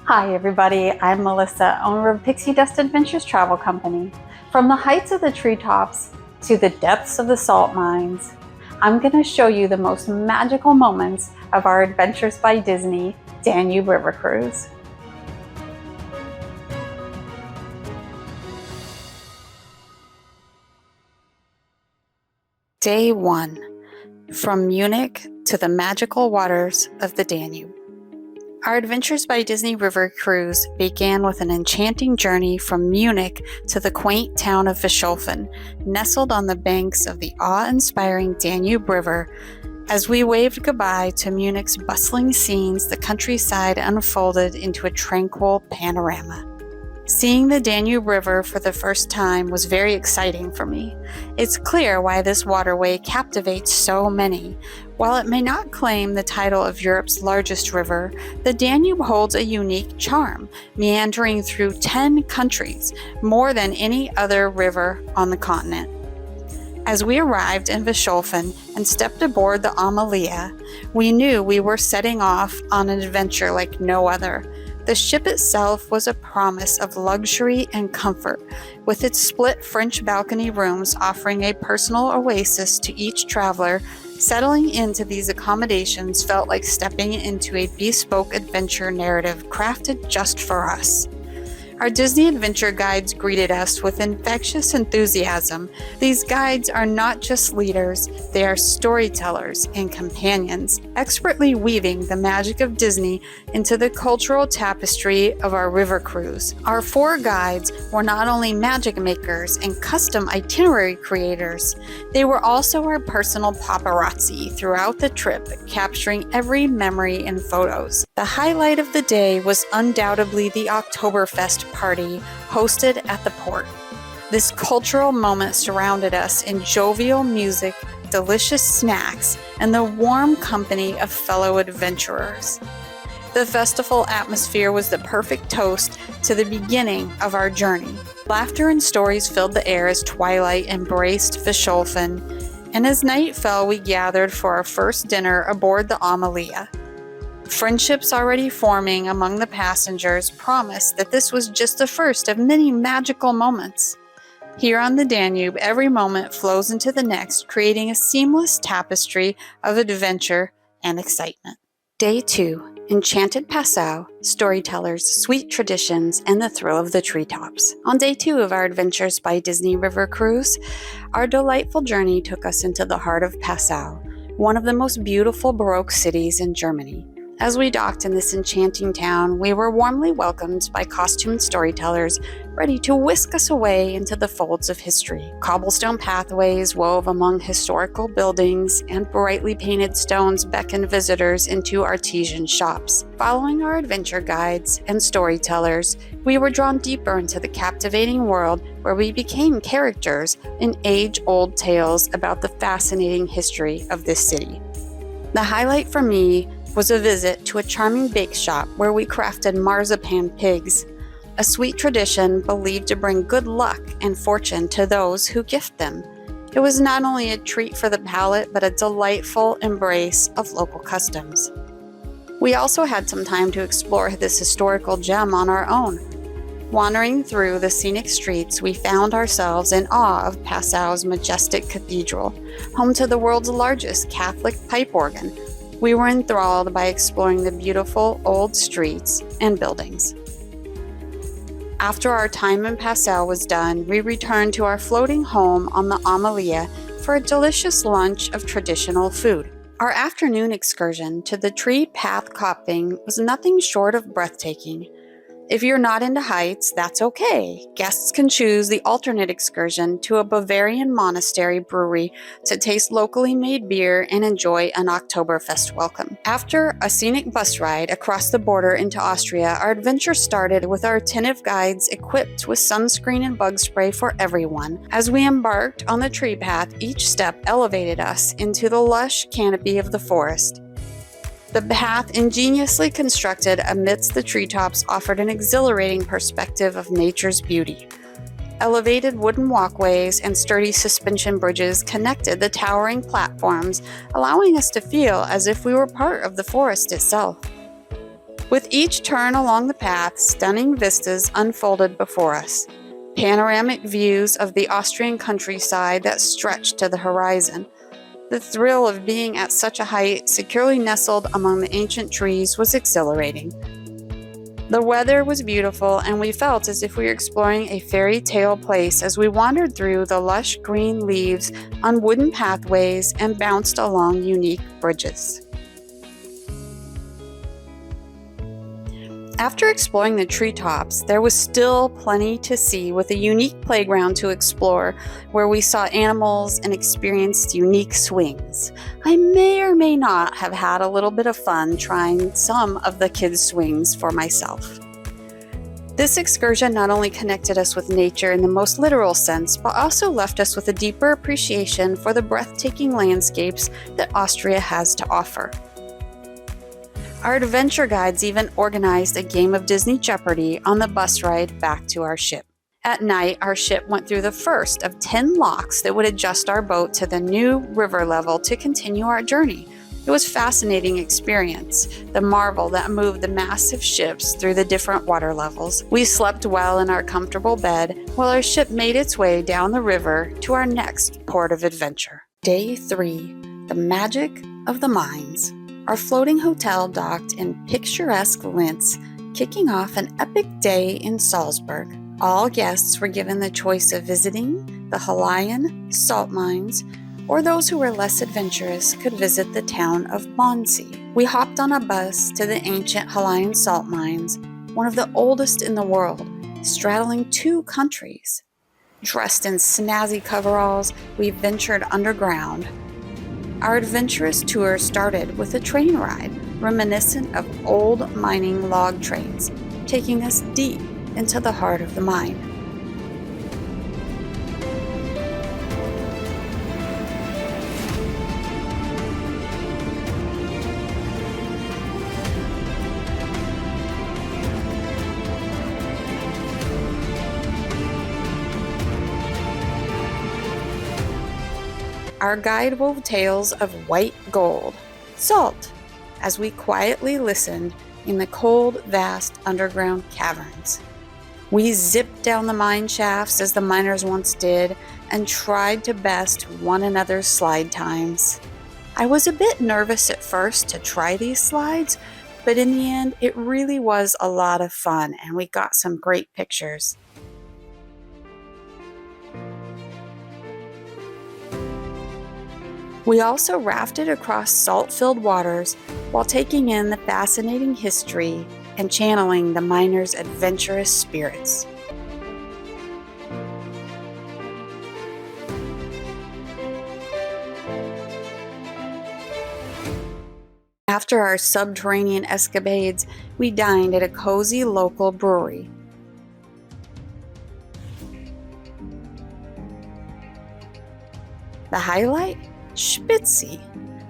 Hi everybody, I'm Melissa, owner of Pixie Dust Adventures Travel Company. From the heights of the treetops to the depths of the salt mines, I'm going to show you the most magical moments of our Adventures by Disney Danube River Cruise. Day 1. From Munich to the magical waters of the Danube. Our Adventures by Disney River Cruise began with an enchanting journey from Munich to the quaint town of Vilshofen, nestled on the banks of the awe-inspiring Danube River. As we waved goodbye to Munich's bustling scenes, the countryside unfolded into a tranquil panorama. Seeing the Danube River for the first time was very exciting for me. It's clear why this waterway captivates so many. While it may not claim the title of Europe's largest river, the Danube holds a unique charm, meandering through 10 countries, more than any other river on the continent. As we arrived in Vilshofen and stepped aboard the AmaViola, we knew we were setting off on an adventure like no other. The ship itself was a promise of luxury and comfort, with its split French balcony rooms offering a personal oasis to each traveler. Settling into these accommodations felt like stepping into a bespoke adventure narrative crafted just for us. Our Disney adventure guides greeted us with infectious enthusiasm. These guides are not just leaders, they are storytellers and companions, expertly weaving the magic of Disney into the cultural tapestry of our river cruise. Our 4 guides were not only magic makers and custom itinerary creators, they were also our personal paparazzi throughout the trip, capturing every memory in photos. The highlight of the day was undoubtedly the Oktoberfest party hosted at the port. This cultural moment surrounded us in jovial music, delicious snacks, and the warm company of fellow adventurers. The festival atmosphere was the perfect toast to the beginning of our journey. Laughter and stories filled the air as twilight embraced Vilshofen, and as night fell, we gathered for our first dinner aboard the AmaViola. Friendships already forming among the passengers promised that this was just the first of many magical moments. Here on the Danube, every moment flows into the next, creating a seamless tapestry of adventure and excitement. Day 2. Enchanted Passau, storytellers, sweet traditions, and the thrill of the treetops. On day 2 of our Adventures by Disney River Cruise, our delightful journey took us into the heart of Passau, one of the most beautiful Baroque cities in Germany. As we docked in this enchanting town, we were warmly welcomed by costumed storytellers ready to whisk us away into the folds of history. Cobblestone pathways wove among historical buildings, and brightly painted stones beckoned visitors into artisan shops. Following our adventure guides and storytellers, we were drawn deeper into the captivating world where we became characters in age-old tales about the fascinating history of this city. The highlight for me was a visit to a charming bake shop where we crafted Marzipan pigs, a sweet tradition believed to bring good luck and fortune to those who gift them. It was not only a treat for the palate, but a delightful embrace of local customs. We also had some time to explore this historical gem on our own. Wandering through the scenic streets, we found ourselves in awe of Passau's majestic cathedral, home to the world's largest Catholic pipe organ. We were enthralled by exploring the beautiful old streets and buildings. After our time in Passau was done, we returned to our floating home on the AmaViola for a delicious lunch of traditional food. Our afternoon excursion to the Treetop Path coping was nothing short of breathtaking. If you're not into heights, that's okay. Guests can choose the alternate excursion to a Bavarian monastery brewery to taste locally made beer and enjoy an Oktoberfest welcome. After a scenic bus ride across the border into Austria, our adventure started with our attentive guides equipped with sunscreen and bug spray for everyone. As we embarked on the tree path, each step elevated us into the lush canopy of the forest. The path, ingeniously constructed amidst the treetops, offered an exhilarating perspective of nature's beauty. Elevated wooden walkways and sturdy suspension bridges connected the towering platforms, allowing us to feel as if we were part of the forest itself. With each turn along the path, stunning vistas unfolded before us. Panoramic views of the Austrian countryside that stretched to the horizon. The thrill of being at such a height, securely nestled among the ancient trees, was exhilarating. The weather was beautiful, and we felt as if we were exploring a fairy tale place as we wandered through the lush green leaves on wooden pathways and bounced along unique bridges. After exploring the treetops, there was still plenty to see, with a unique playground to explore where we saw animals and experienced unique swings. I may or may not have had a little bit of fun trying some of the kids' swings for myself. This excursion not only connected us with nature in the most literal sense, but also left us with a deeper appreciation for the breathtaking landscapes that Austria has to offer. Our adventure guides even organized a game of Disney Jeopardy on the bus ride back to our ship. At night, our ship went through the first of 10 locks that would adjust our boat to the new river level to continue our journey. It was a fascinating experience, the marvel that moved the massive ships through the different water levels. We slept well in our comfortable bed while our ship made its way down the river to our next port of adventure. Day 3, the magic of the mines. Our floating hotel docked in picturesque Linz, kicking off an epic day in Salzburg. All guests were given the choice of visiting the Hallein Salt Mines, or those who were less adventurous could visit the town of Mondsee. We hopped on a bus to the ancient Hallein Salt Mines, one of the oldest in the world, straddling 2 countries. Dressed in snazzy coveralls, we ventured underground. Our adventurous tour started with a train ride reminiscent of old mining log trains, taking us deep into the heart of the mine. Our guide wove tales of white gold, salt, as we quietly listened in the cold, vast underground caverns. We zipped down the mine shafts as the miners once did and tried to best one another's slide times. I was a bit nervous at first to try these slides, but in the end, it really was a lot of fun and we got some great pictures. We also rafted across salt-filled waters while taking in the fascinating history and channeling the miners' adventurous spirits. After our subterranean escapades, we dined at a cozy local brewery. The highlight? Pixie,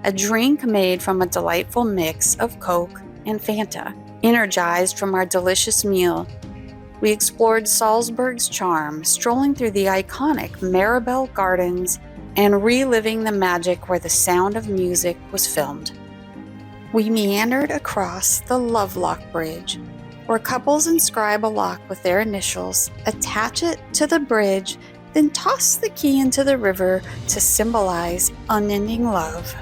a drink made from a delightful mix of Coke and Fanta. Energized from our delicious meal, we explored Salzburg's charm, strolling through the iconic Maribel Gardens and reliving the magic where the sound of music was filmed. We meandered across the Lovelock Bridge, where couples inscribe a lock with their initials, attach it to the bridge, then toss the key into the river to symbolize unending love,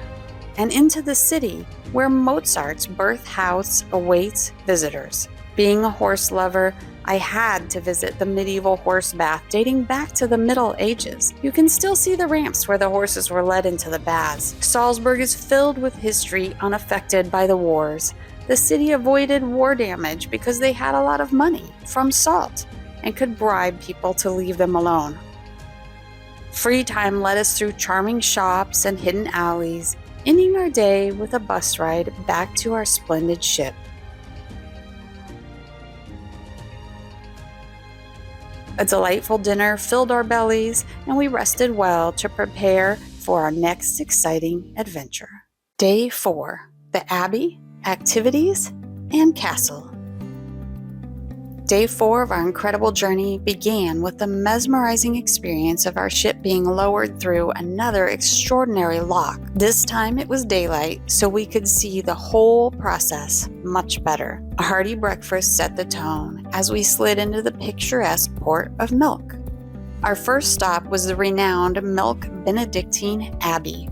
and into the city where Mozart's birth house awaits visitors. Being a horse lover, I had to visit the medieval horse bath dating back to the Middle Ages. You can still see the ramps where the horses were led into the baths. Salzburg is filled with history unaffected by the wars. The city avoided war damage because they had a lot of money from salt and could bribe people to leave them alone. Free time led us through charming shops and hidden alleys, ending our day with a bus ride back to our splendid ship. A delightful dinner filled our bellies, and we rested well to prepare for our next exciting adventure. Day 4, the Abbey, Activities, and Castle. Day 4 of our incredible journey began with the mesmerizing experience of our ship being lowered through another extraordinary lock. This time it was daylight, so we could see the whole process much better. A hearty breakfast set the tone as we slid into the picturesque port of Melk. Our first stop was the renowned Melk Benedictine Abbey.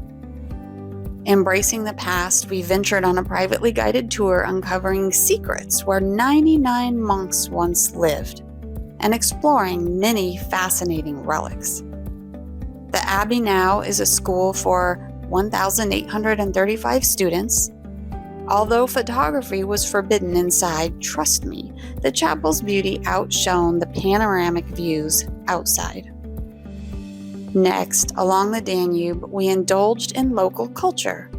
Embracing the past, we ventured on a privately guided tour uncovering secrets where 99 monks once lived and exploring many fascinating relics. The Abbey now is a school for 1,835 students. Although photography was forbidden inside, trust me, the chapel's beauty outshone the panoramic views outside. Next, along the Danube, we indulged in local culture.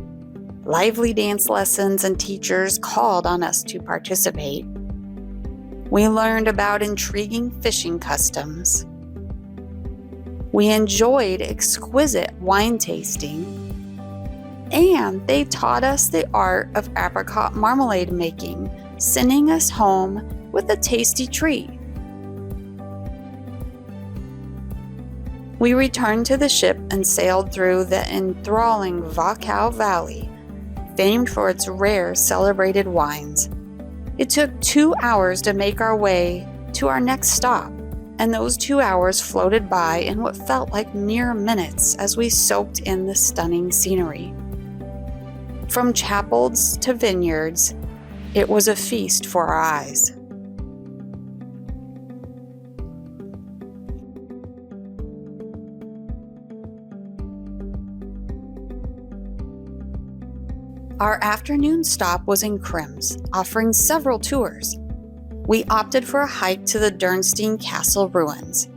Lively dance lessons and teachers called on us to participate. We learned about intriguing fishing customs. We enjoyed exquisite wine tasting. And they taught us the art of apricot marmalade making, sending us home with a tasty treat. We returned to the ship and sailed through the enthralling Wachau Valley, famed for its rare celebrated wines. It took 2 hours to make our way to our next stop, and those 2 hours floated by in what felt like mere minutes as we soaked in the stunning scenery. From chapels to vineyards, it was a feast for our eyes. Our afternoon stop was in Krems, offering several tours. We opted for a hike to the Dürnstein Castle ruins.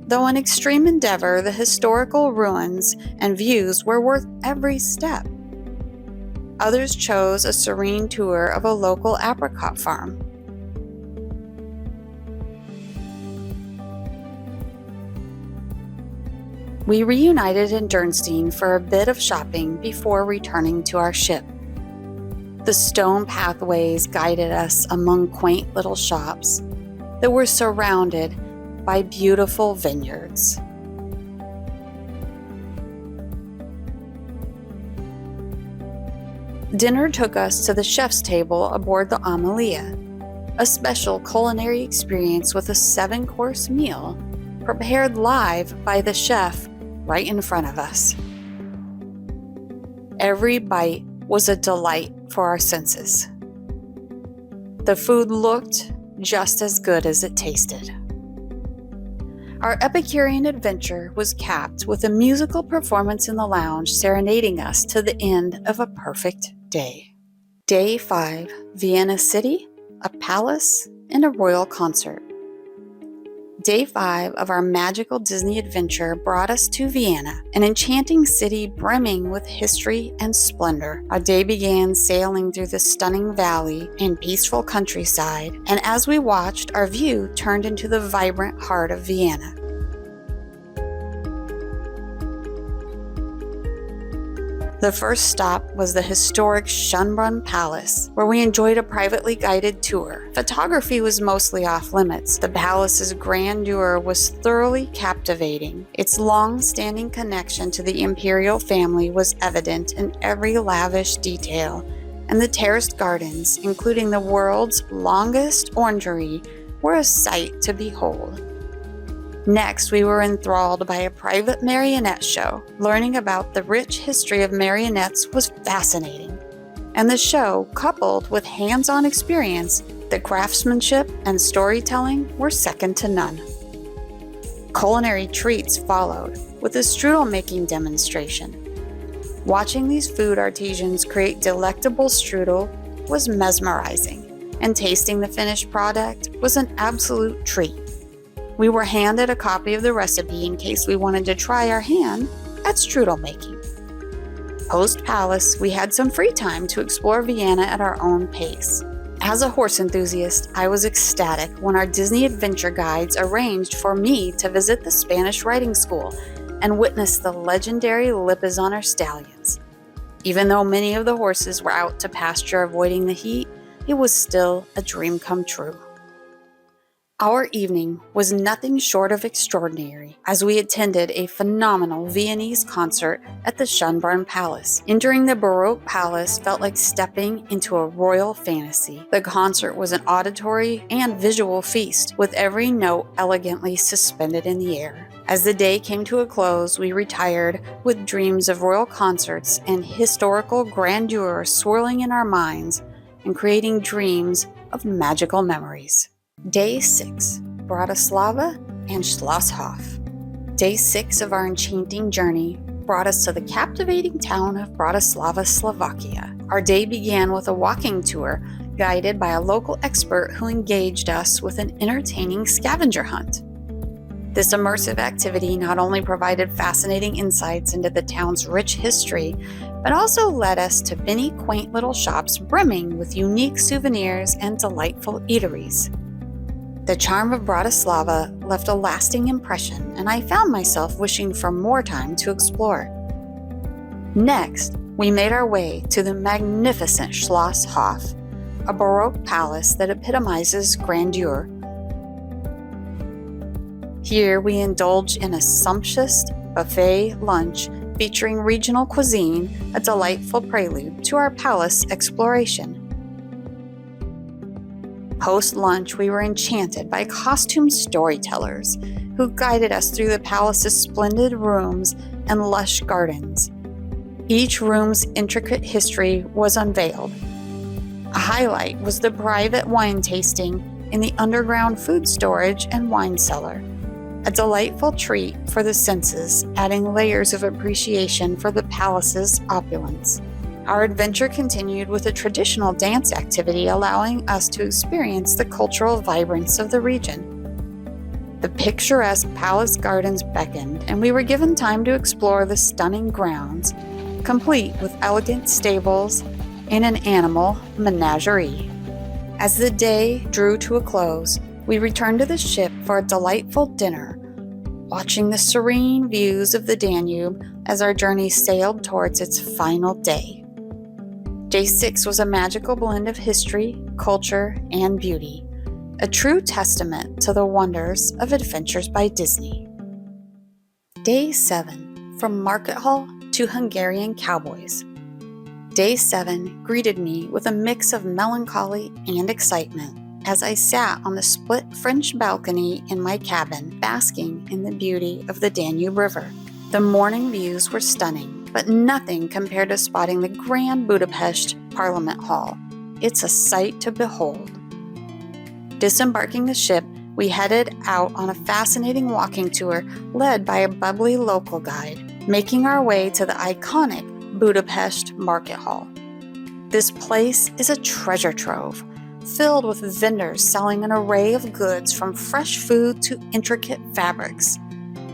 Though an extreme endeavor, the historical ruins and views were worth every step. Others chose a serene tour of a local apricot farm. We reunited in Dürnstein for a bit of shopping before returning to our ship. The stone pathways guided us among quaint little shops that were surrounded by beautiful vineyards. Dinner took us to the chef's table aboard the AmaViola, a special culinary experience with a 7-course meal prepared live by the chef right in front of us. Every bite was a delight for our senses. The food looked just as good as it tasted. Our Epicurean adventure was capped with a musical performance in the lounge serenading us to the end of a perfect day. Day 5, Vienna City, a palace, and a royal concert. Day 5 of our magical Disney adventure brought us to Vienna, an enchanting city brimming with history and splendor. Our day began sailing through the stunning valley and peaceful countryside, and as we watched, our view turned into the vibrant heart of Vienna. The first stop was the historic Schönbrunn Palace, where we enjoyed a privately guided tour. Photography was mostly off limits. The palace's grandeur was thoroughly captivating. Its long-standing connection to the imperial family was evident in every lavish detail, and the terraced gardens, including the world's longest orangery, were a sight to behold. Next, we were enthralled by a private marionette show. Learning about the rich history of marionettes was fascinating, and the show, coupled with hands-on experience, the craftsmanship and storytelling were second to none. Culinary treats followed, with a strudel-making demonstration. Watching these food artisans create delectable strudel was mesmerizing, and tasting the finished product was an absolute treat. We were handed a copy of the recipe in case we wanted to try our hand at strudel making. Post-palace, we had some free time to explore Vienna at our own pace. As a horse enthusiast, I was ecstatic when our Disney adventure guides arranged for me to visit the Spanish riding school and witness the legendary Lipizzaner stallions. Even though many of the horses were out to pasture avoiding the heat, it was still a dream come true. Our evening was nothing short of extraordinary as we attended a phenomenal Viennese concert at the Schönbrunn Palace. Entering the Baroque palace felt like stepping into a royal fantasy. The concert was an auditory and visual feast, with every note elegantly suspended in the air. As the day came to a close, we retired with dreams of royal concerts and historical grandeur swirling in our minds and creating dreams of magical memories. Day 6, Bratislava and Schloss Hof. Day 6 of our enchanting journey brought us to the captivating town of Bratislava, Slovakia. Our day began with a walking tour guided by a local expert who engaged us with an entertaining scavenger hunt. This immersive activity not only provided fascinating insights into the town's rich history, but also led us to many quaint little shops brimming with unique souvenirs and delightful eateries. The charm of Bratislava left a lasting impression, and I found myself wishing for more time to explore. Next, we made our way to the magnificent Schloss Hof, a Baroque palace that epitomizes grandeur. Here we indulge in a sumptuous buffet lunch featuring regional cuisine, a delightful prelude to our palace exploration. Post-lunch, we were enchanted by costumed storytellers who guided us through the palace's splendid rooms and lush gardens. Each room's intricate history was unveiled. A highlight was the private wine tasting in the underground food storage and wine cellar, a delightful treat for the senses, adding layers of appreciation for the palace's opulence. Our adventure continued with a traditional dance activity, allowing us to experience the cultural vibrance of the region. The picturesque palace gardens beckoned, and we were given time to explore the stunning grounds, complete with elegant stables and an animal menagerie. As the day drew to a close, we returned to the ship for a delightful dinner, watching the serene views of the Danube as our journey sailed towards its final day. Day 6 was a magical blend of history, culture, and beauty, a true testament to the wonders of Adventures by Disney. Day 7, from market hall to Hungarian Cowboys. Day 7 greeted me with a mix of melancholy and excitement as I sat on the split French balcony in my cabin, basking in the beauty of the Danube River. The morning views were stunning, but nothing compared to spotting the grand Budapest Parliament Hall. It's a sight to behold. Disembarking the ship, we headed out on a fascinating walking tour led by a bubbly local guide, making our way to the iconic Budapest Market Hall. This place is a treasure trove, filled with vendors selling an array of goods from fresh food to intricate fabrics.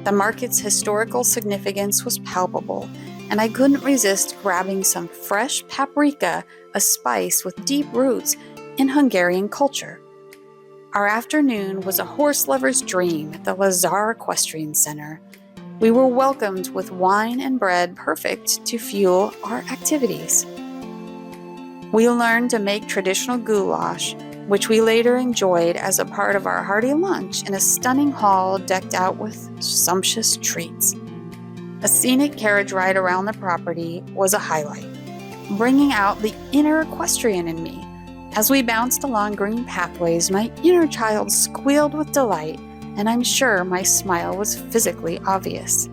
The market's historical significance was palpable, and I couldn't resist grabbing some fresh paprika, a spice with deep roots in Hungarian culture. Our afternoon was a horse lover's dream at the Lazar Equestrian Center. We were welcomed with wine and bread perfect to fuel our activities. We learned to make traditional goulash, which we later enjoyed as a part of our hearty lunch in a stunning hall decked out with sumptuous treats. A scenic carriage ride around the property was a highlight, bringing out the inner equestrian in me. As we bounced along green pathways, my inner child squealed with delight, and I'm sure my smile was physically obvious.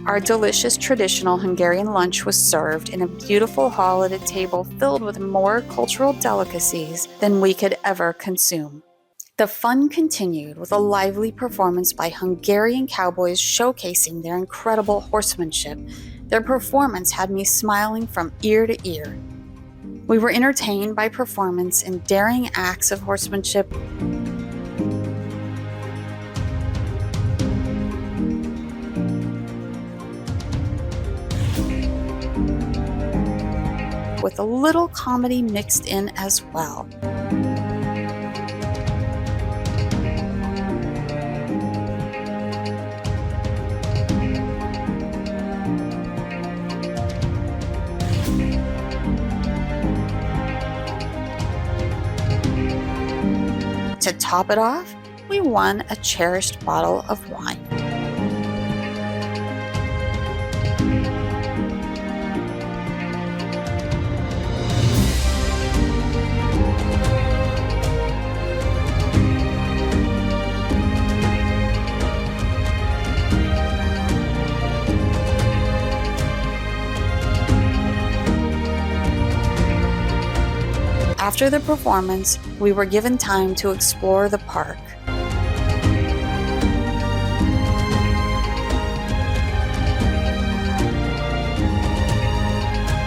Our delicious traditional Hungarian lunch was served in a beautiful hall at a table filled with more cultural delicacies than we could ever consume. The fun continued with a lively performance by Hungarian Cowboys showcasing their incredible horsemanship. Their performance had me smiling from ear to ear. We were entertained by performance and daring acts of horsemanship. With a little comedy mixed in as well. to top it off, we won a cherished bottle of wine. After the performance, we were given time to explore the park.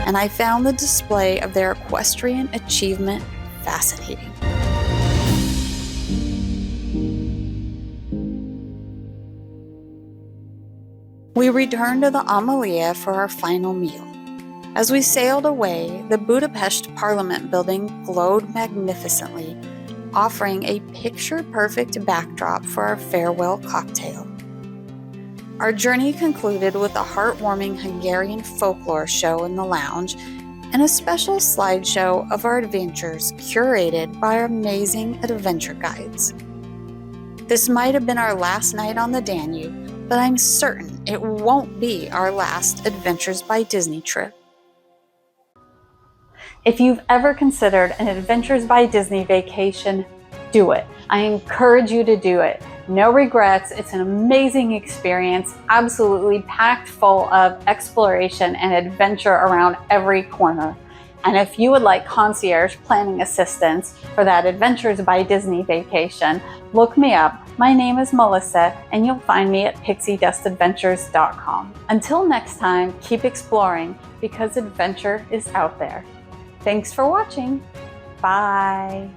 And I found the display of their equestrian achievement fascinating. We returned to the AmaViola for our final meal. As we sailed away, the Budapest Parliament building glowed magnificently, offering a picture-perfect backdrop for our farewell cocktail. Our journey concluded with a heartwarming Hungarian folklore show in the lounge and a special slideshow of our adventures curated by our amazing adventure guides. This might have been our last night on the Danube, but I'm certain it won't be our last Adventures by Disney trip. If you've ever considered an Adventures by Disney vacation, do it. I encourage you to do it. No regrets. It's an amazing experience, absolutely packed full of exploration and adventure around every corner. And if you would like concierge planning assistance for that Adventures by Disney vacation, look me up. My name is Melissa, and you'll find me at pixiedustadventures.com. Until next time, keep exploring because adventure is out there. Thanks for watching. Bye.